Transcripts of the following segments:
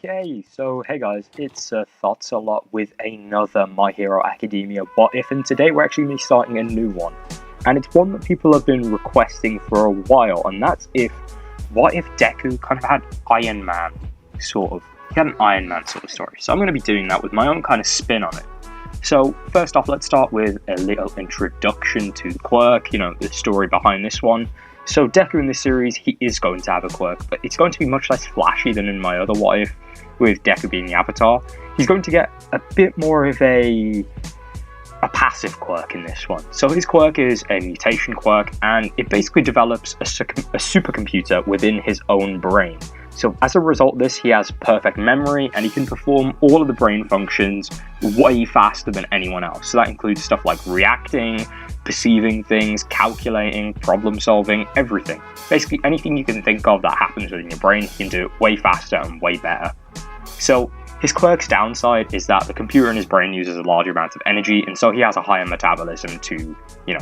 Okay, so hey guys, it's Thoughts a Lot with another My Hero Academia What If, and today we're actually going to be starting a new one. And it's one that people have been requesting for a while, and that's what if Deku kind of had Iron Man, sort of. He had an Iron Man sort of story. So I'm going to be doing that with my own kind of spin on it. So first off, let's start with a little introduction to the quirk, the story behind this one. So Deku in this series, he is going to have a quirk, but it's going to be much less flashy than in my other What If, with Deku being the Avatar. He's going to get a bit more of a passive quirk in this one. So his quirk is a mutation quirk, and it basically develops a supercomputer within his own brain. So as a result of this, he has perfect memory, and he can perform all of the brain functions way faster than anyone else. So that includes stuff like reacting, perceiving things, calculating, problem solving, everything. Basically anything you can think of that happens within your brain, he can do it way faster and way better. So his quirk's downside is that the computer in his brain uses a large amount of energy, and so he has a higher metabolism to,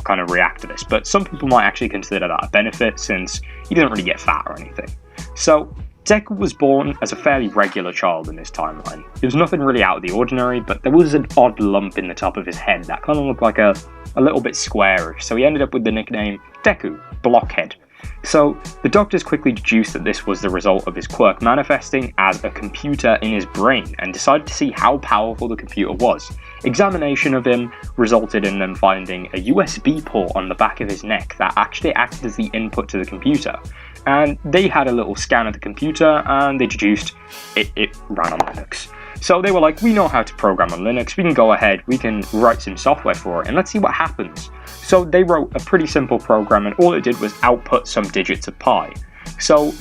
kind of react to this. But some people might actually consider that a benefit, since he doesn't really get fat or anything. So Deku was born as a fairly regular child in this timeline. There was nothing really out of the ordinary, but there was an odd lump in the top of his head that kind of looked like a little bit squarish, so he ended up with the nickname Deku, Blockhead. So the doctors quickly deduced that this was the result of his quirk manifesting as a computer in his brain, and decided to see how powerful the computer was. Examination of him resulted in them finding a USB port on the back of his neck that actually acted as the input to the computer. And they had a little scan of the computer, and they deduced it ran on Linux. So they were like, we know how to program on Linux, we can go ahead, we can write some software for it, and let's see what happens. So they wrote a pretty simple program, and all it did was output some digits of pi. So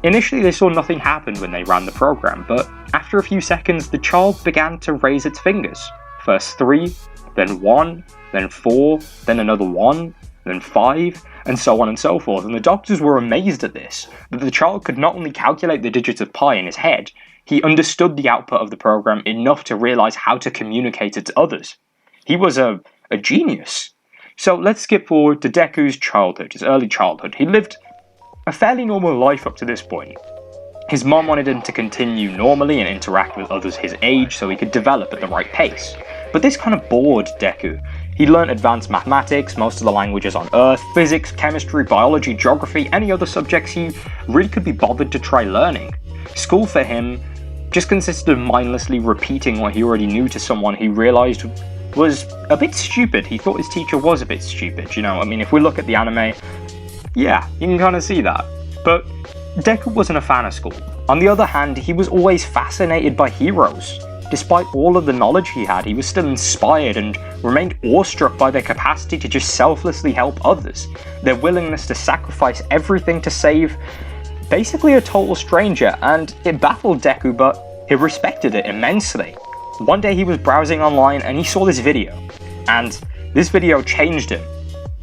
initially they saw nothing happen when they ran the program, but after a few seconds the child began to raise its fingers. First 3, then 1, then 4, then another 1, then 5, and so on and so forth. And the doctors were amazed at this, that the child could not only calculate the digits of pi in his head, he understood the output of the program enough to realize how to communicate it to others. He was a genius. So let's skip forward to Deku's childhood, his early childhood. He lived a fairly normal life up to this point. His mom wanted him to continue normally and interact with others his age so he could develop at the right pace. But this kind of bored Deku. He learned advanced mathematics, most of the languages on Earth, physics, chemistry, biology, geography, any other subjects he really could be bothered to try learning. School for him just consisted of mindlessly repeating what he already knew to someone he realized was a bit stupid. He thought his teacher was a bit stupid, if we look at the anime, yeah, you can kind of see that. But Deku wasn't a fan of school. On the other hand, he was always fascinated by heroes. Despite all of the knowledge he had, he was still inspired and remained awestruck by their capacity to just selflessly help others, their willingness to sacrifice everything to save basically a total stranger, and it baffled Deku, but he respected it immensely. One day he was browsing online and he saw this video, and this video changed him.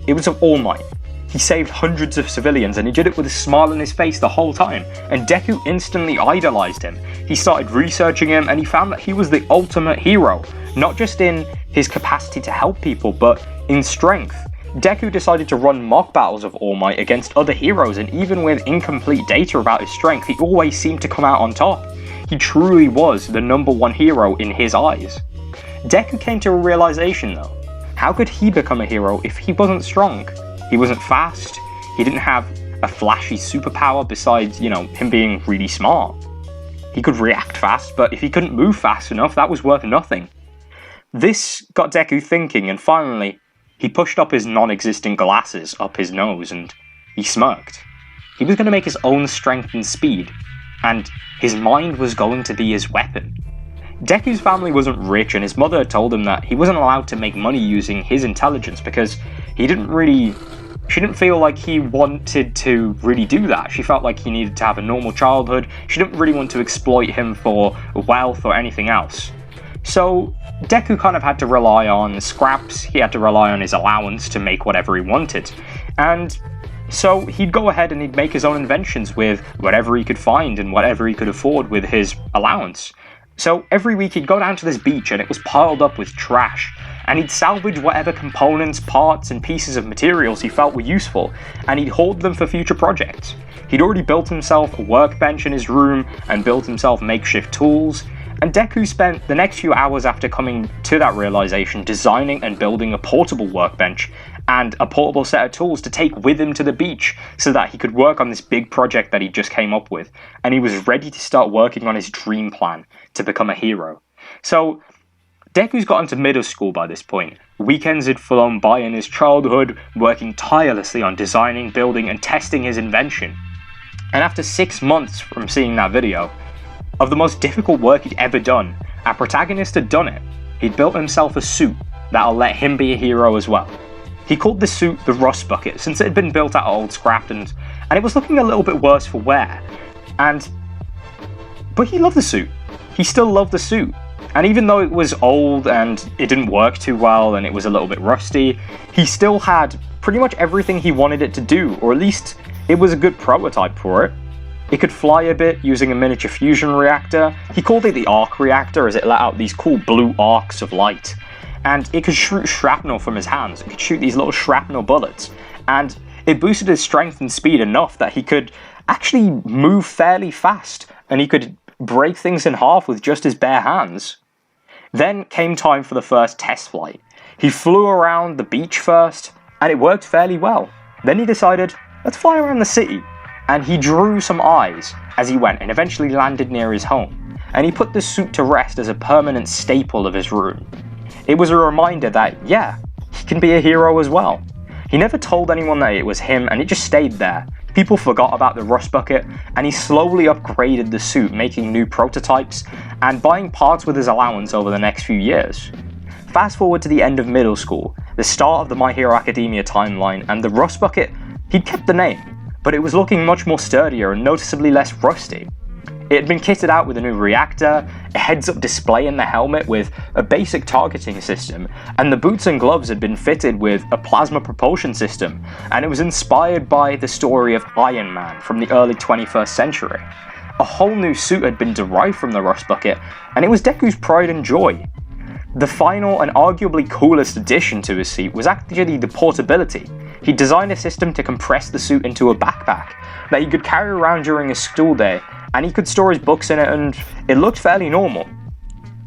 It was of All Might. He saved hundreds of civilians, and he did it with a smile on his face the whole time, and Deku instantly idolized him. He started researching him, and he found that he was the ultimate hero, not just in his capacity to help people, but in strength. Deku decided to run mock battles of All Might against other heroes, and even with incomplete data about his strength, he always seemed to come out on top. He truly was the #1 hero in his eyes. Deku came to a realization though. How could he become a hero if he wasn't strong? He wasn't fast, he didn't have a flashy superpower besides, him being really smart. He could react fast, but if he couldn't move fast enough, that was worth nothing. This got Deku thinking, and finally, he pushed up his non-existent glasses up his nose and he smirked. He was going to make his own strength and speed, and his mind was going to be his weapon. Deku's family wasn't rich, and his mother had told him that he wasn't allowed to make money using his intelligence because she didn't feel like he wanted to really do that. She felt like he needed to have a normal childhood. She didn't really want to exploit him for wealth or anything else. So Deku kind of had to rely on scraps, he had to rely on his allowance to make whatever he wanted. And so he'd go ahead and he'd make his own inventions with whatever he could find and whatever he could afford with his allowance. So every week he'd go down to this beach and it was piled up with trash. and he'd salvage whatever components, parts, and pieces of materials he felt were useful, and he'd hoard them for future projects. He'd already built himself a workbench in his room, and built himself makeshift tools, and Deku spent the next few hours after coming to that realization designing and building a portable workbench and a portable set of tools to take with him to the beach so that he could work on this big project that he just came up with, and he was ready to start working on his dream plan to become a hero. So Deku's got into middle school by this point. Weekends had flown by in his childhood, working tirelessly on designing, building, and testing his invention. And after 6 months from seeing that video, of the most difficult work he'd ever done, our protagonist had done it. He'd built himself a suit that'll let him be a hero as well. He called the suit the Rustbucket, since it had been built out of old scrap and it was looking a little bit worse for wear. But he loved the suit. He still loved the suit. And even though it was old and it didn't work too well and it was a little bit rusty, he still had pretty much everything he wanted it to do, or at least it was a good prototype for it. It could fly a bit using a miniature fusion reactor. He called it the arc reactor as it let out these cool blue arcs of light. And it could shoot shrapnel from his hands. It could shoot these little shrapnel bullets. And it boosted his strength and speed enough that he could actually move fairly fast. And he could break things in half with just his bare hands. Then came time for the first test flight. He flew around the beach first, and it worked fairly well. Then he decided, let's fly around the city. And he drew some eyes as he went and eventually landed near his home. And he put the suit to rest as a permanent staple of his room. It was a reminder that, yeah, he can be a hero as well. He never told anyone that it was him, and it just stayed there. People forgot about the Rustbucket, and he slowly upgraded the suit, making new prototypes and buying parts with his allowance over the next few years. Fast forward to the end of middle school, the start of the My Hero Academia timeline, and the Rustbucket, he'd kept the name, but it was looking much more sturdier and noticeably less rusty. It had been kitted out with a new reactor, a heads-up display in the helmet with a basic targeting system, and the boots and gloves had been fitted with a plasma propulsion system, and it was inspired by the story of Iron Man from the early 21st century. A whole new suit had been derived from the Rustbucket, and it was Deku's pride and joy. The final and arguably coolest addition to his suit was actually the portability. He designed a system to compress the suit into a backpack that he could carry around during a school day, and he could store his books in it, and it looked fairly normal.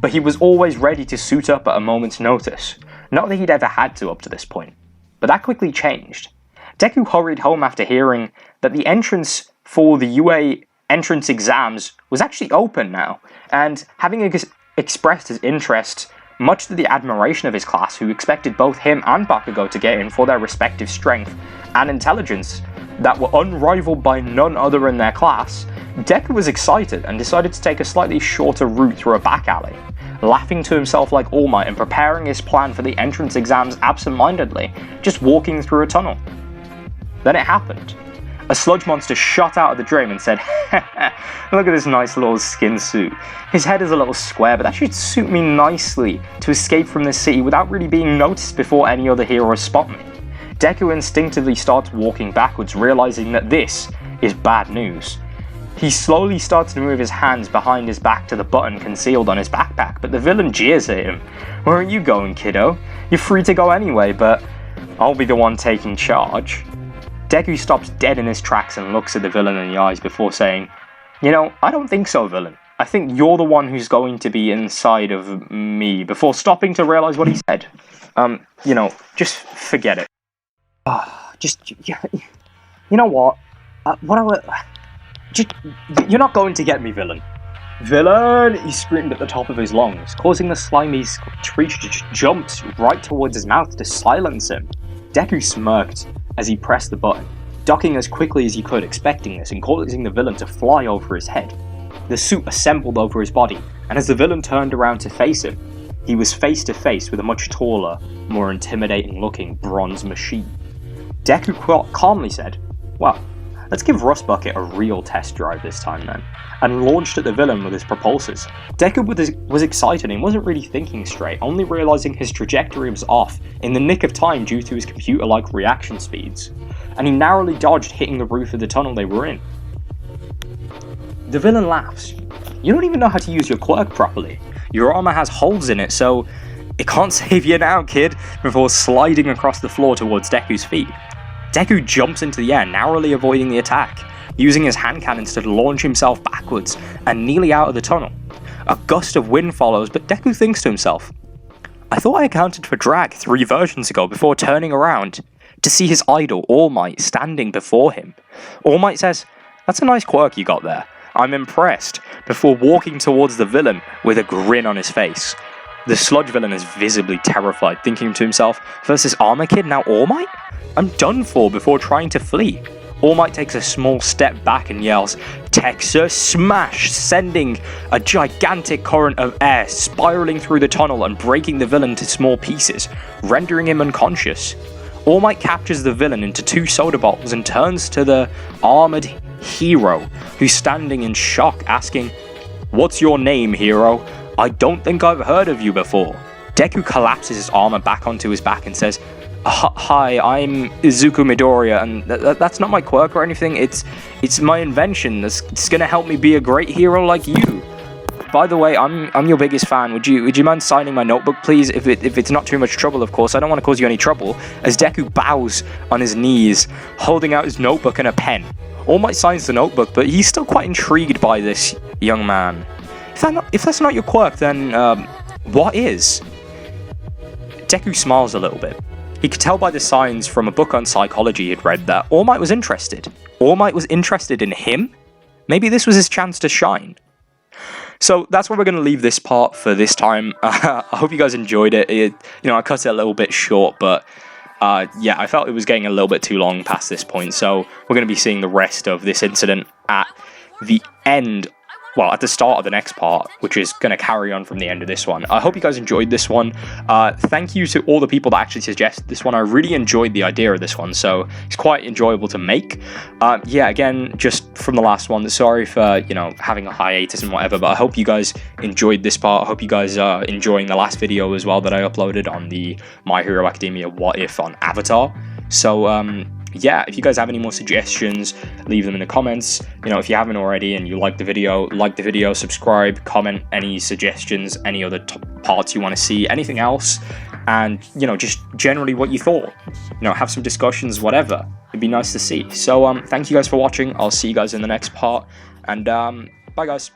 But he was always ready to suit up at a moment's notice. Not that he'd ever had to up to this point. But that quickly changed. Deku hurried home after hearing that the entrance for the UA entrance exams was actually open now, and having expressed his interest, much to the admiration of his class, who expected both him and Bakugo to get in for their respective strength and intelligence that were unrivaled by none other in their class, Deku was excited and decided to take a slightly shorter route through a back alley, laughing to himself like All Might and preparing his plan for the entrance exams absent-mindedly, just walking through a tunnel. Then it happened. A sludge monster shot out of the dream and said, look at this nice little skin suit. His head is a little square, but that should suit me nicely to escape from this city without really being noticed before any other heroes spot me. Deku instinctively starts walking backwards, realizing that this is bad news. He slowly starts to move his hands behind his back to the button concealed on his backpack, but the villain jeers at him. Where are you going, kiddo? You're free to go anyway, but I'll be the one taking charge. Deku stops dead in his tracks and looks at the villain in the eyes before saying, you know, I don't think so, villain. I think you're the one who's going to be inside of me, before stopping to realize what he said. Just forget it. You know what? You're not going to get me, villain. Villain! He screamed at the top of his lungs, causing the slimy creature to just jump right towards his mouth to silence him. Deku smirked as he pressed the button, ducking as quickly as he could, expecting this and causing the villain to fly over his head. The suit assembled over his body, and as the villain turned around to face him, he was face to face with a much taller, more intimidating looking bronze machine. Deku calmly said, well, let's give Rustbucket a real test drive this time then, and launched at the villain with his propulsors. Deku was excited and wasn't really thinking straight, only realizing his trajectory was off in the nick of time due to his computer-like reaction speeds, and he narrowly dodged hitting the roof of the tunnel they were in. The villain laughs. You don't even know how to use your quirk properly. Your armor has holes in it, so "It can't save you now, kid," before sliding across the floor towards Deku's feet. Deku jumps into the air, narrowly avoiding the attack, using his hand cannons to launch himself backwards and nearly out of the tunnel. A gust of wind follows, but Deku thinks to himself, "I thought I accounted for drag 3 versions ago," before turning around to see his idol, All Might, standing before him. All Might says, "That's a nice quirk you got there. I'm impressed," before walking towards the villain with a grin on his face. The sludge villain is visibly terrified, thinking to himself, "Versus Armor Kid, now All Might? I'm done for," before trying to flee. All Might takes a small step back and yells, "Texas Smash!" sending a gigantic current of air spiraling through the tunnel and breaking the villain to small pieces, rendering him unconscious. All Might captures the villain into 2 soda bottles and turns to the armored hero, who's standing in shock, asking, "What's your name, hero? I don't think I've heard of you before." Deku collapses his armor back onto his back and says, "Hi, I'm Izuku Midoriya, and that's not my quirk or anything. It's my invention. It's gonna help me be a great hero like you. By the way, I'm your biggest fan. Would you mind signing my notebook, please? If it's not too much trouble, of course. I don't want to cause you any trouble." As Deku bows on his knees, holding out his notebook and a pen. All Might signs the notebook, but he's still quite intrigued by this young man. If that's not your quirk, then what is? Deku smiles a little bit. He could tell by the signs from a book on psychology he'd read that All Might was interested. All Might was interested in him? Maybe this was his chance to shine. So that's where we're going to leave this part for this time. I hope you guys enjoyed it. I cut it a little bit short, but yeah, I felt it was getting a little bit too long past this point. So we're going to be seeing the rest of this incident at the end. Well, at the start of the next part, which is going to carry on from the end of this one. I hope you guys enjoyed this one. Thank you to all the people that actually suggested this one. I really enjoyed the idea of this one, so it's quite enjoyable to make. Yeah, again, just from the last one, sorry for, having a hiatus and whatever, but I hope you guys enjoyed this part. I hope you guys are enjoying the last video as well that I uploaded on the My Hero Academia What If on Avatar. So, yeah, if you guys have any more suggestions, leave them in the comments. If you haven't already and you like the video, subscribe, comment any suggestions, any other parts you want to see, anything else, and, just generally what you thought. Have some discussions, whatever. It'd be nice to see. So, thank you guys for watching. I'll see you guys in the next part, and, bye guys.